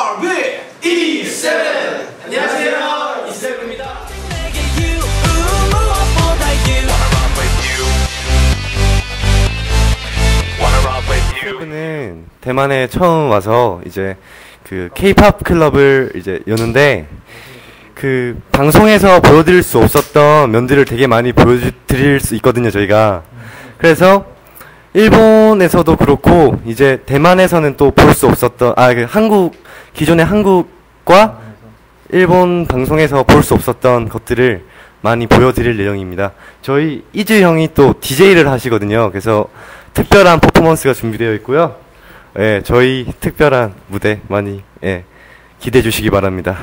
RB27 안녕하세요 이세븐입니다. 세븐은 대만에 처음 와서 이제 그 K-팝 클럽을 이제 여는데 그 방송에서 보여드릴 수 없었던 면들을 되게 많이 보여드릴 수 있거든요 저희가. 그래서 일본에서도 그렇고 이제 대만에서는 또 볼 수 없었던 그 기존의 한국과 일본 방송에서 볼 수 없었던 것들을 많이 보여드릴 예정입니다. 저희 이즈 형이 또 DJ를 하시거든요. 그래서 특별한 퍼포먼스가 준비되어 있고요. 예, 저희 특별한 무대 많이 기대해 주시기 바랍니다.